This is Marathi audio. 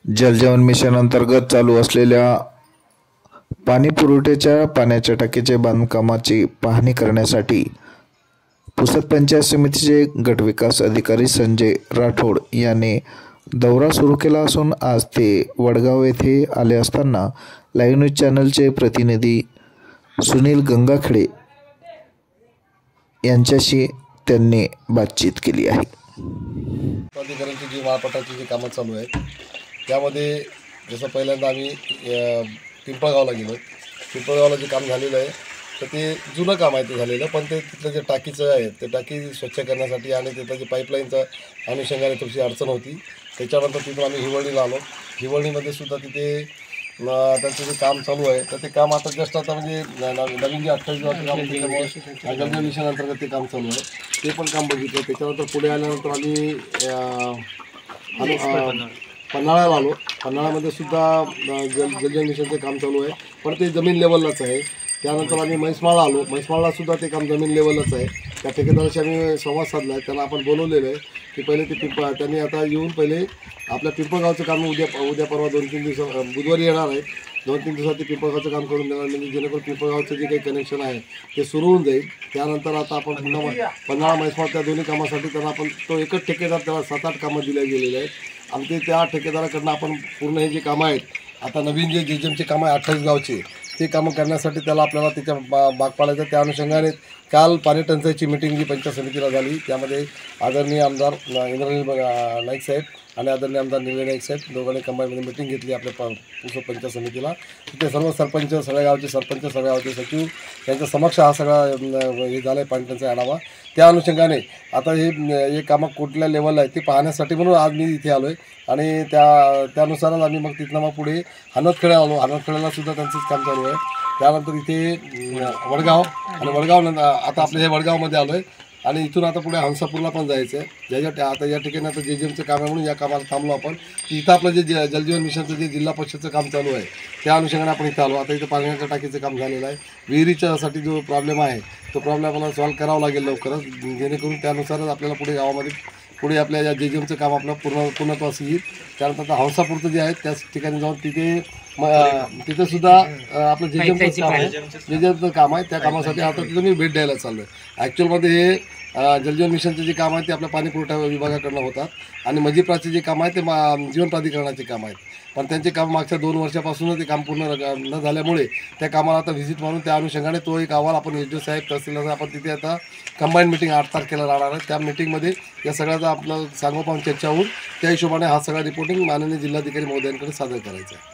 जलजीवन मिशन अंतर्गत चालू असलेल्या पाणी पुरवठ्याच्या पाण्याच्या टाकीचे बांधकामाची पाहणी करण्यासाठी पुसद पंचायत समितीचे गटविकास अधिकारी संजय राठोड यांनी दौरा सुरू केला असून आज ते वडगाव येथे आले असताना लाईव्ह न्यूज चॅनलचे प्रतिनिधी सुनील गंगाखेडे यांच्याशी त्यांनी बातचीत केली आहे। अधिकाऱ्यांची जी महापटाची जी कामं चालू आहेत त्यामध्ये जसं पहिल्यांदा आम्ही पिंपळगावला गेलो। पिंपळगावला जे काम झालेलं आहे तर ते जुनं काम आहे ते झालेलं, पण ते तिथलं जे टाकीचं आहे ते टाकी स्वच्छ करण्यासाठी आणि तिथलं जे पाईपलाईनचं अनुषंगाने थोडीशी अडचण होती। त्याच्यानंतर तिथून आम्ही हिवळणीला आलो। हिवळणीमध्ये सुद्धा तिथे त्यांचं जे काम चालू आहे तर ते काम आता जस्ट आता म्हणजे नवीन जे 28 दिवसाचं काम त्याच्यामुळे जलजीवन मिशन अंतर्गत ते काम चालू आहे ते पण काम बघितलं। त्याच्यानंतर पुढे आल्यानंतर आम्ही पन्हाळ्याला आलो। पन्हाळ्यामध्ये सुद्धा जलजीवन मिशनचं काम चालू आहे, पण ते जमीन लेवललाच आहे। त्यानंतर आम्ही म्हैसमाळला आलो। म्हैसमाळला सुद्धा ते काम जमीन लेवललाच आहे। त्या ठेकेदाराशी आम्ही संवाद साधला आहे, त्यांना आपण बोलवलेलं आहे की पहिले ते त्यांनी आता येऊन पहिले आपल्या पिंपळगावचं काम उद्या परवा 2-3 दिवस बुधवारी येणार आहे। 2-3 दिवसात ते पिंपळगावचं काम करून देणार, म्हणजे जेणेकरून पिंपळगावचं जे काही कनेक्शन आहे ते सुरू होऊन जाईल। त्यानंतर आता आपण पुन्हा पन्हाळा म्हैसमाळ त्या दोन्ही कामासाठी त्यांना आपण तो एकच ठेकेदार त्याला 7-8 कामं दिले गेलेले आहेत आणि ते त्या ठेकेदाराकडनं आपण पूर्ण हे जे कामं आहेत आता नवीन जे जेजेमचे कामं आहे 28 गावचे ते कामं करण्यासाठी त्याला आपल्याला त्याच्या भाग पाडायचं। त्या अनुषंगाने काल पाणी टंचाईची मिटिंग जी पंचायत समितीला झाली त्यामध्ये आदरणीय आमदार इंद्रनील नाईक साहेब आणि आदरणीय आमदार निलेश नाईक साहेब दोघांनी कंबाईनमध्ये मिटिंग घेतली आपल्या पुसद पंचायत समितीला। तिथे सर्व सरपंच, सगळ्या गावचे सरपंच, सगळ्या गावचे सचिव यांच्या समक्ष हा सगळा हे झाला आहे पाणी टंचाई आढावा। त्या अनुषंगाने आता हे कामं कुठल्या लेवलला आहे ते पाहण्यासाठी म्हणून आज मी इथे आलो आहे आणि त्यानुसारच आम्ही मग तिथनं मग पुढे हनदखेड्याला आलो। हनदखेड्याला सुद्धा त्यांचंच काम चालू आहे। त्यानंतर इथे वडगाव आणि वडगाव आता आपल्या हे वडगावमध्ये आलो आहे आणि इथून आता पुढे हंसापूरला पण जायचं आहे। आता या ठिकाणी आता जेजेमचं काम आहे म्हणून या कामाला थांबलो आपण। इथं आपलं जे जलजीवन मिशनचं जे जिल्हा परिषदचं काम चालू आहे त्या अनुषंगाने आपण इथं आलो। आता इथं पाण्याच्या टाकीचं काम झालेलं आहे। विहिरीच्यासाठी जो प्रॉब्लेम आहे तो प्रॉब्लेम आपल्याला सॉल्व्ह करावा लागेल लवकरच, जेणेकरून त्यानुसारच आपल्याला पुढे गावामध्ये पुढे आपल्या या जेजेमचं काम आपलं पूर्णत्वास येईल। त्यानंतर आता हंसापूरचं जे आहे त्याच ठिकाणी जाऊन तिथे सुद्धा आपलं जेजेमचं काम आहे त्या कामासाठी आता तिथं मी भेट द्यायला चाललो आहे। ॲक्च्युअलमध्ये हे जलजीवन मिशनचे जे काम आहे ते आपल्या पाणी पुरवठा विभागाकडनं होतात आणि मजीप्राचे जे काम आहे ते जीवन प्राधिकरणाचे काम आहेत, पण त्यांचे काम मागच्या 2 वर्षापासूनच ते काम पूर्ण न झाल्यामुळे त्या कामाला आता व्हिजिट म्हणून त्या अनुषंगाने तो एक अहवाल आपण एच डी साहेब तहसीलदार आपण तिथे आता कंबाईन मिटिंग 8 तारखेला राहणार आहे। त्या मिटिंगमध्ये या सगळ्याचा आपलं सांगोपांग चर्चा होऊन त्या हिशोबाने हा सगळा रिपोर्टिंग माननीय जिल्हाधिकारी महोदयांकडे सादर करायचा आहे।